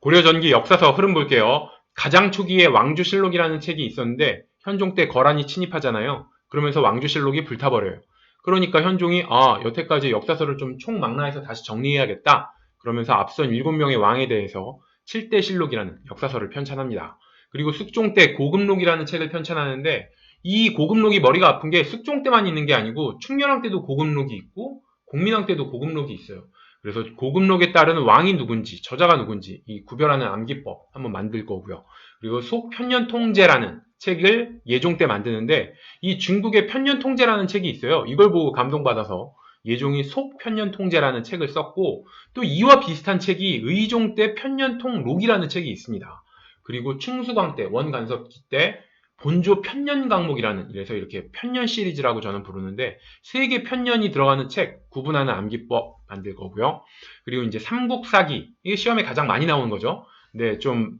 고려 전기 역사서 흐름 볼게요. 가장 초기에 왕조실록이라는 책이 있었는데 현종 때 거란이 침입하잖아요. 그러면서 왕조실록이 불타버려요. 그러니까 현종이 여태까지 역사서를 좀 총망라해서 다시 정리해야겠다. 그러면서 앞선 7명의 왕에 대해서 7대 실록이라는 역사서를 편찬합니다. 그리고 숙종 때 고금록이라는 책을 편찬하는데 이 고금록이 머리가 아픈 게 숙종 때만 있는 게 아니고 충렬왕 때도 고금록이 있고 공민왕 때도 고금록이 있어요. 그래서 고금록에 따른 왕이 누군지, 저자가 누군지 이 구별하는 암기법 한번 만들 거고요. 그리고 속편년통제라는 책을 예종 때 만드는데 이 중국의 편년통제라는 책이 있어요. 이걸 보고 감동받아서 예종이 속편년통제라는 책을 썼고 또 이와 비슷한 책이 의종 때 편년통록이라는 책이 있습니다. 그리고 충수광 때, 원간섭기 때 본조 편년강목이라는 이래서 이렇게 편년 시리즈라고 저는 부르는데 세 개 편년이 들어가는 책 구분하는 암기법 만들 거고요. 그리고 이제 삼국사기 이게 시험에 가장 많이 나오는 거죠. 근데 좀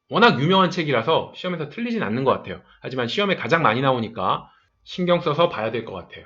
워낙 유명한 책이라서 시험에서 틀리진 않는 것 같아요. 하지만 시험에 가장 많이 나오니까 신경 써서 봐야 될 것 같아요.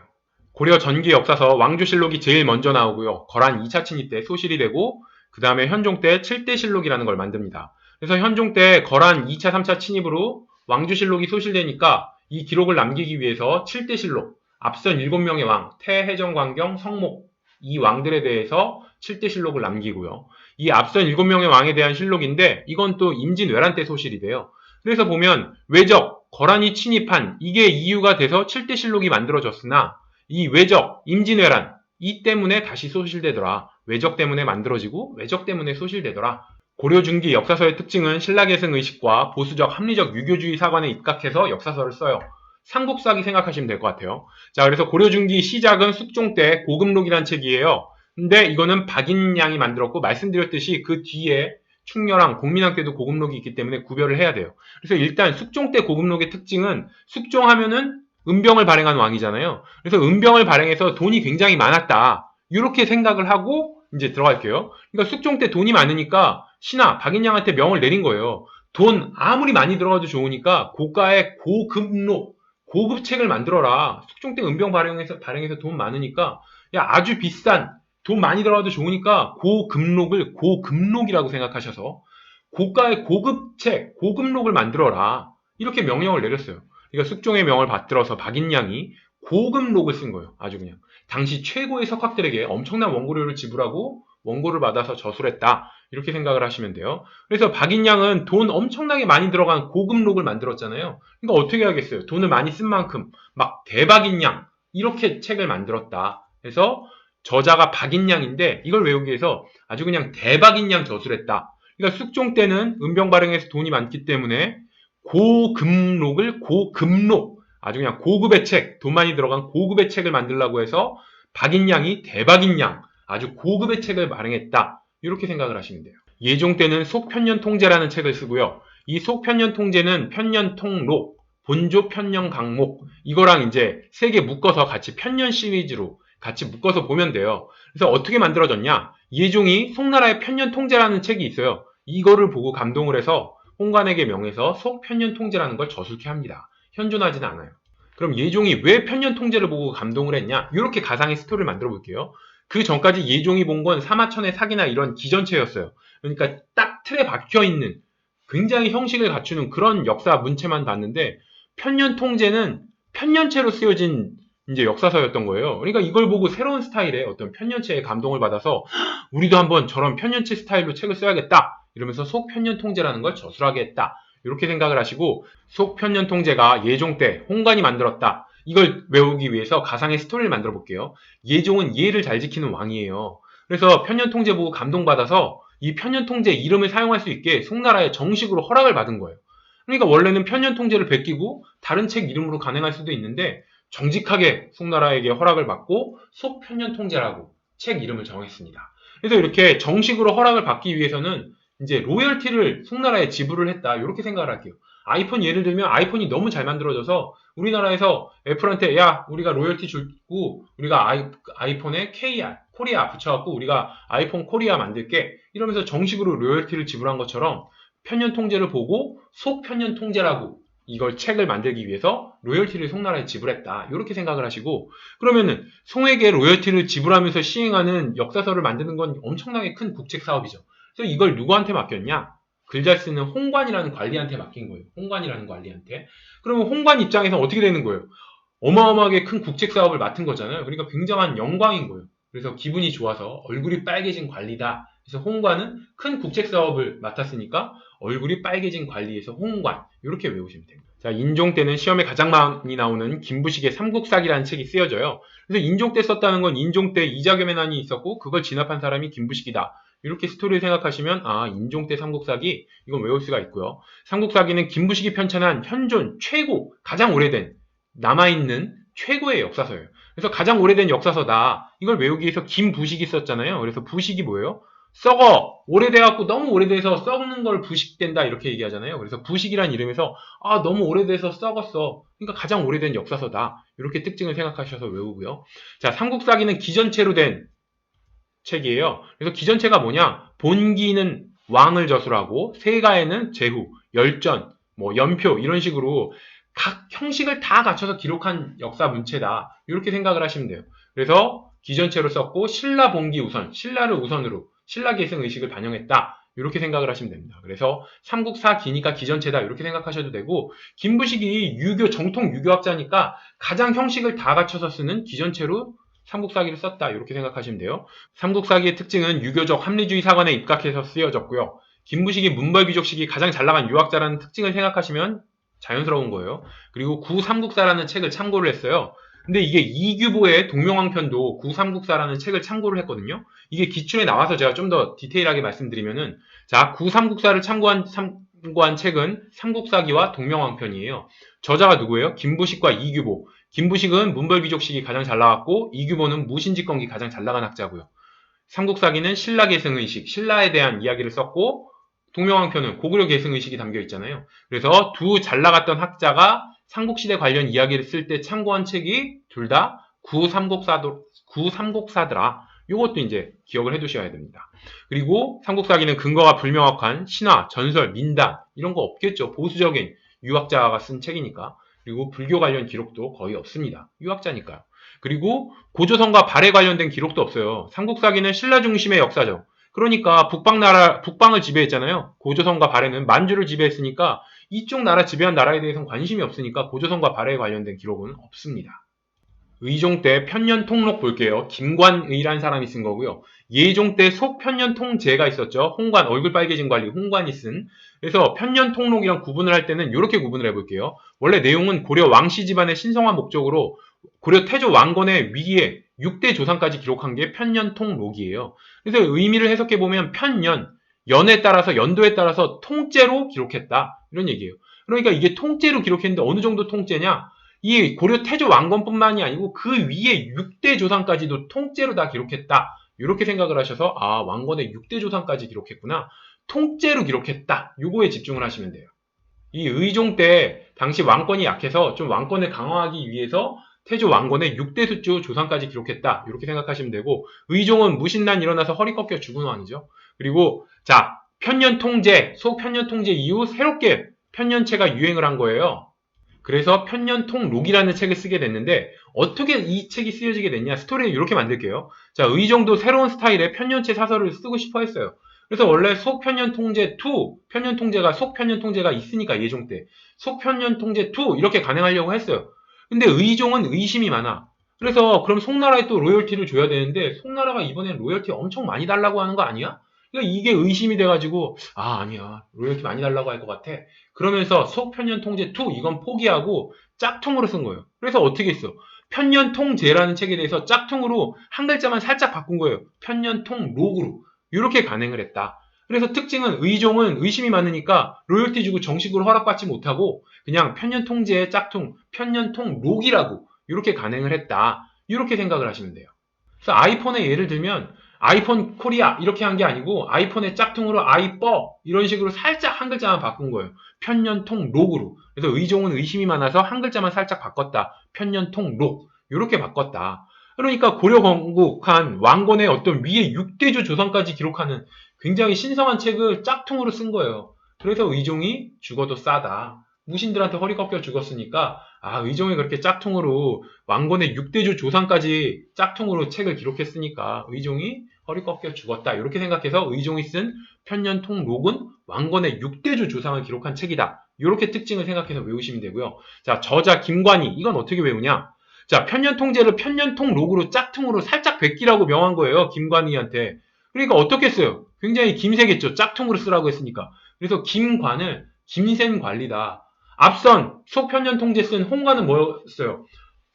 고려 전기 역사서 왕조실록이 제일 먼저 나오고요. 거란 2차 침입 때 소실이 되고 그 다음에 현종 때 7대 실록이라는 걸 만듭니다. 그래서 현종 때 거란 2차, 3차 침입으로 왕조실록이 소실되니까 이 기록을 남기기 위해서 7대 실록, 앞선 7명의 왕, 태, 해정, 광경, 성목 이 왕들에 대해서 7대 실록을 남기고요. 이 앞선 7명의 왕에 대한 실록인데 이건 또 임진왜란 때 소실이 돼요. 그래서 보면 외적, 거란이 침입한 이게 이유가 돼서 7대 실록이 만들어졌으나 이 외적, 임진왜란 이 때문에 다시 소실되더라. 외적 때문에 만들어지고 외적 때문에 소실되더라. 고려 중기 역사서의 특징은 신라계승 의식과 보수적 합리적 유교주의 사관에 입각해서 역사서를 써요. 삼국사기 생각하시면 될 것 같아요. 자, 그래서 고려 중기 시작은 숙종 때 고금록이라는 책이에요. 근데 이거는 박인양이 만들었고 말씀드렸듯이 그 뒤에 충렬왕, 공민왕 때도 고금록이 있기 때문에 구별을 해야 돼요. 그래서 일단 숙종 때 고금록의 특징은 숙종하면은 은병을 발행한 왕이잖아요. 그래서 은병을 발행해서 돈이 굉장히 많았다. 이렇게 생각을 하고 이제 들어갈게요. 그러니까 숙종 때 돈이 많으니까 신하 박인양한테 명을 내린 거예요. 돈 아무리 많이 들어가도 좋으니까 고가의 고급록 고급 책을 만들어라. 숙종 때 은병 발행해서 돈 많으니까 야 아주 비싼 돈 많이 들어가도 좋으니까 고급록을 고급록이라고 생각하셔서 고가의 고급 책 고급록을 만들어라. 이렇게 명령을 내렸어요. 그러니까 숙종의 명을 받들어서 박인양이 고급록을 쓴 거예요. 아주 그냥 당시 최고의 석학들에게 엄청난 원고료를 지불하고 원고를 받아서 저술했다. 이렇게 생각을 하시면 돼요. 그래서 박인양은 돈 엄청나게 많이 들어간 고급록을 만들었잖아요. 그러니까 어떻게 하겠어요? 돈을 많이 쓴 만큼 막 대박인양 이렇게 책을 만들었다. 그래서 저자가 박인양인데 이걸 외우기 위해서 아주 그냥 대박인양 저술했다. 그러니까 숙종 때는 은병 발행해서 돈이 많기 때문에 고급록을 고급록 아주 그냥 고급의 책, 돈 많이 들어간 고급의 책을 만들라고 해서 박인양이 대박인양 아주 고급의 책을 발행했다. 이렇게 생각을 하시면 돼요. 예종 때는 속편년통제라는 책을 쓰고요. 이 속편년통제는 편년통록, 본조 편년강목 이거랑 이제 세 개 묶어서 같이 편년 시리즈로 같이 묶어서 보면 돼요. 그래서 어떻게 만들어졌냐? 예종이 송나라의 편년통제라는 책이 있어요. 이거를 보고 감동을 해서 홍관에게 명해서 속편년통제라는 걸 저술케 합니다. 현존하지는 않아요. 그럼 예종이 왜 편년통제를 보고 감동을 했냐? 이렇게 가상의 스토리를 만들어 볼게요. 그 전까지 예종이 본 건 사마천의 사기나 이런 기전체였어요. 그러니까 딱 틀에 박혀 있는 굉장히 형식을 갖추는 그런 역사 문체만 봤는데 편년통제는 편년체로 쓰여진 이제 역사서였던 거예요. 그러니까 이걸 보고 새로운 스타일의 어떤 편년체에 감동을 받아서 우리도 한번 저런 편년체 스타일로 책을 써야겠다. 이러면서 속편년통제라는 걸 저술하게 했다. 이렇게 생각을 하시고 속편년통제가 예종 때 홍관이 만들었다. 이걸 외우기 위해서 가상의 스토리를 만들어 볼게요. 예종은 예를 잘 지키는 왕이에요. 그래서 편년통제 보고 감동받아서 이 편년통제 이름을 사용할 수 있게 송나라에 정식으로 허락을 받은 거예요. 그러니까 원래는 편년통제를 베끼고 다른 책 이름으로 간행할 수도 있는데 정직하게 송나라에게 허락을 받고 속편년통제라고 책 이름을 정했습니다. 그래서 이렇게 정식으로 허락을 받기 위해서는 이제 로열티를 송나라에 지불을 했다. 이렇게 생각을 할게요. 아이폰 예를 들면 아이폰이 너무 잘 만들어져서 우리나라에서 애플한테 야 우리가 로열티 주고 우리가 아이폰에 KR 코리아 붙여갖고 우리가 아이폰 코리아 만들게 이러면서 정식으로 로열티를 지불한 것처럼 편년통제를 보고 속편년통제라고 이걸 책을 만들기 위해서 로열티를 송나라에 지불했다. 이렇게 생각을 하시고 그러면은 송에게 로열티를 지불하면서 시행하는 역사서를 만드는 건 엄청나게 큰 국책 사업이죠. 그래서 이걸 누구한테 맡겼냐? 글 잘 쓰는 홍관이라는 관리한테 맡긴 거예요. 홍관이라는 관리한테. 그러면 홍관 입장에서 어떻게 되는 거예요? 어마어마하게 큰 국책 사업을 맡은 거잖아요. 그러니까 굉장한 영광인 거예요. 그래서 기분이 좋아서 얼굴이 빨개진 관리다. 그래서 홍관은 큰 국책 사업을 맡았으니까 얼굴이 빨개진 관리에서 홍관. 이렇게 외우시면 됩니다. 자, 인종 때는 시험에 가장 많이 나오는 김부식의 삼국사기라는 책이 쓰여져요. 그래서 인종 때 썼다는 건 인종 때 이자겸의 난이 있었고 그걸 진압한 사람이 김부식이다. 이렇게 스토리를 생각하시면 인종 때 삼국사기 이건 외울 수가 있고요. 삼국사기는 김부식이 편찬한 현존 최고 가장 오래된 남아있는 최고의 역사서예요. 그래서 가장 오래된 역사서다. 이걸 외우기 위해서 김부식이 썼잖아요. 그래서 부식이 뭐예요? 썩어! 오래돼갖고 너무 오래돼서 썩는 걸 부식된다 이렇게 얘기하잖아요. 그래서 부식이란 이름에서 너무 오래돼서 썩었어. 그러니까 가장 오래된 역사서다. 이렇게 특징을 생각하셔서 외우고요. 자, 삼국사기는 기전체로 된 책이에요. 그래서 기전체가 뭐냐? 본기는 왕을 저술하고 세가에는 제후, 열전, 연표 이런 식으로 각 형식을 다 갖춰서 기록한 역사 문체다. 이렇게 생각을 하시면 돼요. 그래서 기전체로 썼고 신라 본기 우선, 신라를 우선으로 신라 계승 의식을 반영했다. 이렇게 생각을 하시면 됩니다. 그래서 삼국사기니까 기전체다. 이렇게 생각하셔도 되고 김부식이 정통 유교학자니까 가장 형식을 다 갖춰서 쓰는 기전체로 삼국사기를 썼다. 이렇게 생각하시면 돼요. 삼국사기의 특징은 유교적 합리주의 사관에 입각해서 쓰여졌고요. 김부식이 문벌귀족 시기 가장 잘나간 유학자라는 특징을 생각하시면 자연스러운 거예요. 그리고 구삼국사라는 책을 참고를 했어요. 근데 이게 이규보의 동명왕편도 구삼국사라는 책을 참고를 했거든요. 이게 기출에 나와서 제가 좀 더 디테일하게 말씀드리면은 자, 구삼국사를 참고한 책은 삼국사기와 동명왕편이에요. 저자가 누구예요? 김부식과 이규보. 김부식은 문벌귀족 시기 가장 잘 나왔고 이규보는 무신집권기 가장 잘 나간 학자고요. 삼국사기는 신라 계승의식, 신라에 대한 이야기를 썼고 동명왕편은 고구려 계승의식이 담겨 있잖아요. 그래서 두 잘 나갔던 학자가 삼국시대 관련 이야기를 쓸 때 참고한 책이 둘 다 구삼국사더라. 이것도 이제 기억을 해두셔야 됩니다. 그리고 삼국사기는 근거가 불명확한 신화, 전설, 민담 이런 거 없겠죠. 보수적인 유학자가 쓴 책이니까. 그리고 불교 관련 기록도 거의 없습니다. 유학자니까요. 그리고 고조선과 발해 관련된 기록도 없어요. 삼국사기는 신라 중심의 역사죠. 그러니까 북방을 지배했잖아요. 고조선과 발해는 만주를 지배했으니까 이쪽 나라 지배한 나라에 대해서는 관심이 없으니까 고조선과 발해에 관련된 기록은 없습니다. 의종 때 편년통록 볼게요. 김관의란 사람이 쓴 거고요. 예종 때 속편년통제가 있었죠. 홍관, 얼굴 빨개진 관리 홍관이 쓴. 그래서 편년통록이랑 구분을 할 때는 이렇게 구분을 해볼게요. 원래 내용은 고려 왕씨 집안의 신성화 목적으로 고려 태조 왕건의 위기에 6대 조상까지 기록한 게 편년통록이에요. 그래서 의미를 해석해보면 편년, 연에 따라서 연도에 따라서 통째로 기록했다. 이런 얘기예요. 그러니까 이게 통째로 기록했는데 어느 정도 통째냐? 이 고려 태조 왕건뿐만이 아니고 그 위에 6대 조상까지도 통째로 다 기록했다. 이렇게 생각을 하셔서 왕건의 6대 조상까지 기록했구나. 통째로 기록했다. 요거에 집중을 하시면 돼요. 이 의종 때 당시 왕권이 약해서 좀 왕권을 강화하기 위해서 태조 왕건의 6대 수조 조상까지 기록했다. 이렇게 생각하시면 되고 의종은 무신난 일어나서 허리 꺾여 죽은 왕이죠. 그리고 자 편년통제, 소편년통제 이후 새롭게 편년체가 유행을 한 거예요. 그래서 편년통록이라는 책을 쓰게 됐는데 어떻게 이 책이 쓰여지게 됐냐 스토리를 이렇게 만들게요. 자, 의종도 새로운 스타일의 편년체 사설을 쓰고 싶어 했어요. 그래서 원래 속편년통제 2, 편년통제가 속편년통제가 있으니까 예종 때 속편년통제 2 이렇게 간행하려고 했어요. 근데 의종은 의심이 많아. 그래서 그럼 송나라에 또 로열티를 줘야 되는데 송나라가 이번엔 로열티 엄청 많이 달라고 하는 거 아니야? 그러니까 이게 의심이 돼가지고 아니야 로열티 많이 달라고 할 것 같아. 그러면서 속편년통제 2 이건 포기하고 짝퉁으로 쓴 거예요. 그래서 어떻게 했어? 편년통제라는 책에 대해서 짝퉁으로 한 글자만 살짝 바꾼 거예요. 편년통록으로 이렇게 간행을 했다. 그래서 특징은 의종은 의심이 많으니까 로열티 주고 정식으로 허락받지 못하고 그냥 편년통제의 짝퉁, 편년통록이라고 이렇게 간행을 했다. 이렇게 생각을 하시면 돼요. 그래서 아이폰의 예를 들면 아이폰 코리아 이렇게 한 게 아니고 아이폰의 짝퉁으로 아이뻐 이런 식으로 살짝 한 글자만 바꾼 거예요. 편년통록으로. 그래서 의종은 의심이 많아서 한 글자만 살짝 바꿨다. 편년통록 이렇게 바꿨다. 그러니까 고려 건국한 왕건의 어떤 위에 6대조 조상까지 기록하는 굉장히 신성한 책을 짝퉁으로 쓴 거예요. 그래서 의종이 죽어도 싸다. 무신들한테 허리 꺾여 죽었으니까 의종이 그렇게 짝퉁으로 왕건의 6대조 조상까지 짝퉁으로 책을 기록했으니까 의종이 허리 꺾여 죽었다. 이렇게 생각해서 의종이 쓴 편년통록은 왕건의 6대주 조상을 기록한 책이다. 이렇게 특징을 생각해서 외우시면 되고요. 자, 저자 김관희. 이건 어떻게 외우냐? 자, 편년통제를 편년통록으로 짝퉁으로 살짝 베끼라고 명한 거예요. 김관희한테. 그러니까 어떻게 써요? 굉장히 김새겠죠. 짝퉁으로 쓰라고 했으니까. 그래서 김관을 김센 관리다. 앞선 속편년통제 쓴 홍관은 뭐였어요?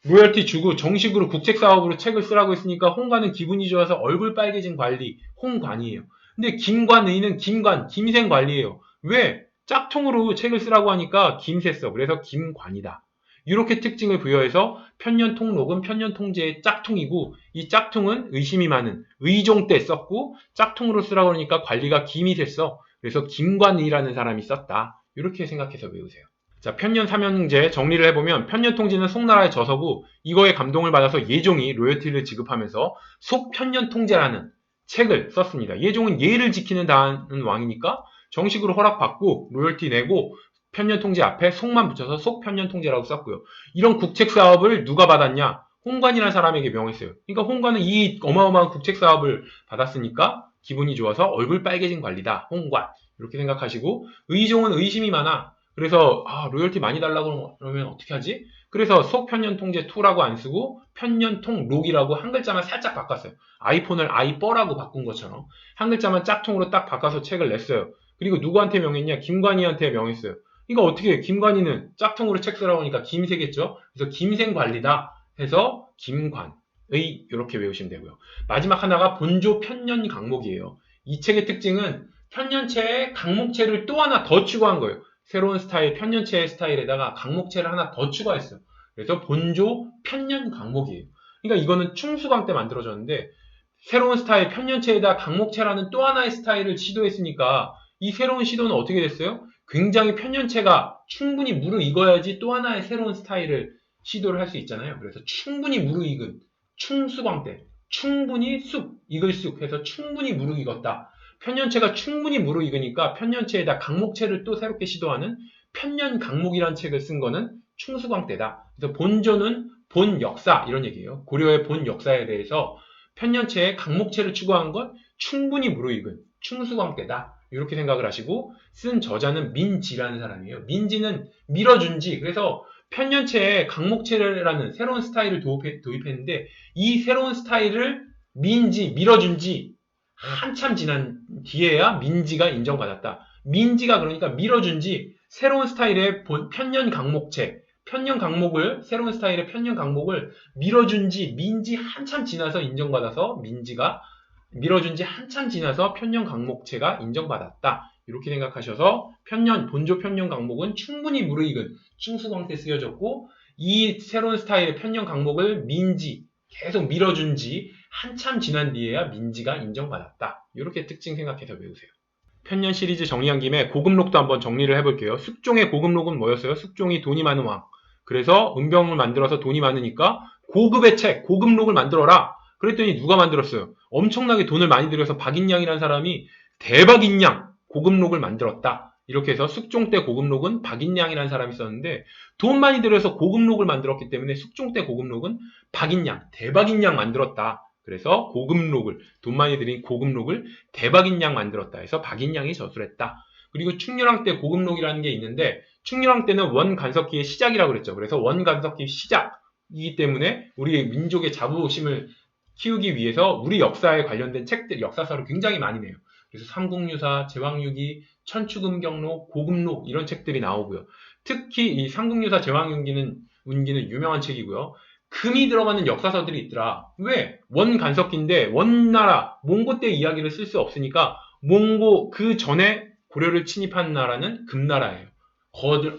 로열티 주고 정식으로 국책사업으로 책을 쓰라고 했으니까 홍관은 기분이 좋아서 얼굴 빨개진 관리, 홍관이에요. 근데 김관의는 김센 관리예요. 왜? 짝퉁으로 책을 쓰라고 하니까 김새 써. 그래서 김관이다. 이렇게 특징을 부여해서 편년통록은 편년통제의 짝퉁이고 이 짝퉁은 의심이 많은 의종 때 썼고 짝퉁으로 쓰라고 하니까 관리가 김이 써. 그래서 김관의라는 사람이 썼다. 이렇게 생각해서 외우세요. 자, 편년 삼형제 정리를 해보면 편년통제는 송나라의 저서고 이거에 감동을 받아서 예종이 로열티를 지급하면서 속편년통제라는 책을 썼습니다. 예종은 예를 지키는 다는 왕이니까 정식으로 허락받고 로열티 내고 편년통제 앞에 속만 붙여서 속편년통제라고 썼고요. 이런 국책사업을 누가 받았냐? 홍관이라는 사람에게 명했어요. 그러니까 홍관은 이 어마어마한 국책사업을 받았으니까 기분이 좋아서 얼굴 빨개진 관리다. 홍관. 이렇게 생각하시고 의종은 의심이 많아. 그래서 로열티 많이 달라고 그러면 어떻게 하지? 그래서 속편년통제2라고 안 쓰고 편년통록이라고 한 글자만 살짝 바꿨어요. 아이폰을 아이뻐라고 바꾼 것처럼 한 글자만 짝퉁으로 딱 바꿔서 책을 냈어요. 그리고 누구한테 명했냐? 김관희한테 명했어요. 이거 어떻게 해? 김관희는 짝퉁으로 책 쓰라고 하니까 김새겠죠? 그래서 김생관리다 해서 김관의 이렇게 외우시면 되고요. 마지막 하나가 본조 편년 강목이에요. 이 책의 특징은 편년체에 강목체를 또 하나 더 추가한 거예요. 새로운 스타일, 편년체 스타일에다가 강목체를 하나 더 추가했어요. 그래서 본조 편년 강목이에요. 그러니까 이거는 충수강 때 만들어졌는데 새로운 스타일 편년체에다 강목체라는 또 하나의 스타일을 시도했으니까 이 새로운 시도는 어떻게 됐어요? 굉장히 편년체가 충분히 무르익어야지 또 하나의 새로운 스타일을 시도를 할 수 있잖아요. 그래서 충분히 무르익은 충수광 때 충분히 익을 쑥 해서 충분히 무르익었다. 편년체가 충분히 무르익으니까 편년체에다 강목체를 또 새롭게 시도하는 편년 강목이라는 책을 쓴 거는 충수광 때다. 그래서 본조는 본 역사 이런 얘기예요. 고려의 본 역사에 대해서 편년체에 강목체를 추구한 건 충분히 무르익은 충수광 때다. 이렇게 생각을 하시고 쓴 저자는 민지라는 사람이에요. 민지는 밀어준지. 그래서 편년체에 강목체라는 새로운 스타일을 도입했는데 이 새로운 스타일을 밀어준지 한참 지난 뒤에야 민지가 인정받았다. 민지가 그러니까 밀어준지 새로운 스타일의 편년 강목체, 새로운 스타일의 편년 강목을 밀어준지 민지 한참 지나서 인정받아서 민지가 밀어준지 한참 지나서 편년 강목체가 인정받았다. 이렇게 생각하셔서 본조 편년 강목은 충분히 무르익은 충수광 때 쓰여졌고 이 새로운 스타일의 편년 강목을 계속 밀어준지 한참 지난 뒤에야 민지가 인정받았다. 이렇게 특징 생각해서 외우세요. 편년 시리즈 정리한 김에 고금록도 한번 정리를 해볼게요. 숙종의 고금록은 뭐였어요? 숙종이 돈이 많은 왕. 그래서 은병을 만들어서 돈이 많으니까 고급의 책, 고금록을 만들어라. 그랬더니 누가 만들었어요? 엄청나게 돈을 많이 들여서 박인양이라는 사람이 대박인양 고금록을 만들었다. 이렇게 해서 숙종 때 고금록은 박인양이라는 사람이 있었는데 돈 많이 들여서 고금록을 만들었기 때문에 숙종 때 고금록은 박인양, 대박인양 만들었다. 그래서 돈 많이 들인 고금록을 대박인양 만들었다 해서 박인양이 저술했다. 그리고 충렬왕 때 고금록이라는 게 있는데 충렬왕 때는 원간섭기의 시작이라고 그랬죠. 그래서 원간섭기 시작이기 때문에 우리 민족의 자부심을 키우기 위해서 우리 역사에 관련된 책들, 역사서를 굉장히 많이 내요. 그래서 삼국유사, 제왕유기, 천추금경록, 고금록 이런 책들이 나오고요. 특히 이 삼국유사, 제왕운기는 유명한 책이고요. 금이 들어가는 역사서들이 있더라. 왜? 원간섭기인데 원나라, 몽고 때 이야기를 쓸 수 없으니까 몽고 그 전에 고려를 침입한 나라는 금나라예요.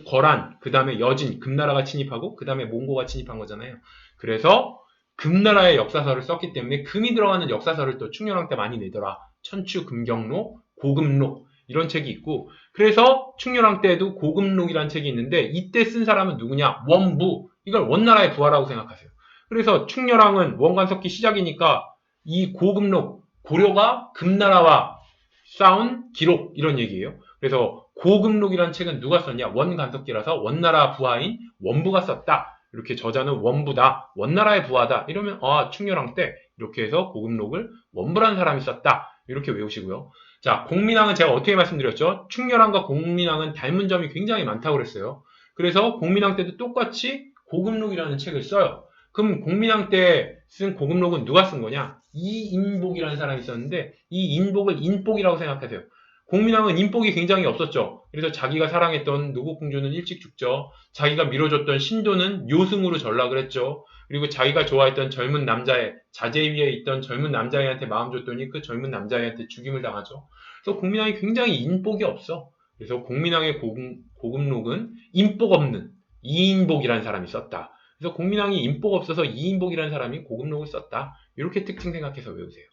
거란, 그 다음에 여진, 금나라가 침입하고 그 다음에 몽고가 침입한 거잖아요. 그래서 금나라의 역사서를 썼기 때문에 금이 들어가는 역사서를 또 충렬왕 때 많이 내더라. 천추금경록, 고금록 이런 책이 있고 그래서 충렬왕 때에도 고금록이라는 책이 있는데 이때 쓴 사람은 누구냐? 원부. 이걸 원나라의 부하라고 생각하세요. 그래서 충렬왕은 원간섭기 시작이니까 이 고금록, 고려가 금나라와 싸운 기록 이런 얘기예요. 그래서 고금록이라는 책은 누가 썼냐? 원간섭기라서 원나라 부하인 원부가 썼다. 이렇게 저자는 원부다, 원나라의 부하다. 이러면 충렬왕 때 이렇게 해서 고급록을 원불한 사람이 썼다. 이렇게 외우시고요. 자, 공민왕은 제가 어떻게 말씀드렸죠? 충렬왕과 공민왕은 닮은 점이 굉장히 많다고 그랬어요. 그래서 공민왕 때도 똑같이 고급록이라는 책을 써요. 그럼 공민왕 때 쓴 고급록은 누가 쓴 거냐? 이인복이라는 사람이 있었는데 이 인복을 인복이라고 생각하세요. 공민왕은 인복이 굉장히 없었죠. 그래서 자기가 사랑했던 노국공주는 일찍 죽죠. 자기가 밀어줬던 신도는 요승으로 전락을 했죠. 그리고 자기가 좋아했던 젊은 남자애, 자제 위에 있던 젊은 남자애한테 마음 줬더니 그 젊은 남자애한테 죽임을 당하죠. 그래서 공민왕이 굉장히 인복이 없어. 그래서 공민왕의 고급록은 인복 없는 이인복이라는 사람이 썼다. 그래서 공민왕이 인복 없어서 이인복이라는 사람이 고급록을 썼다. 이렇게 특징 생각해서 외우세요.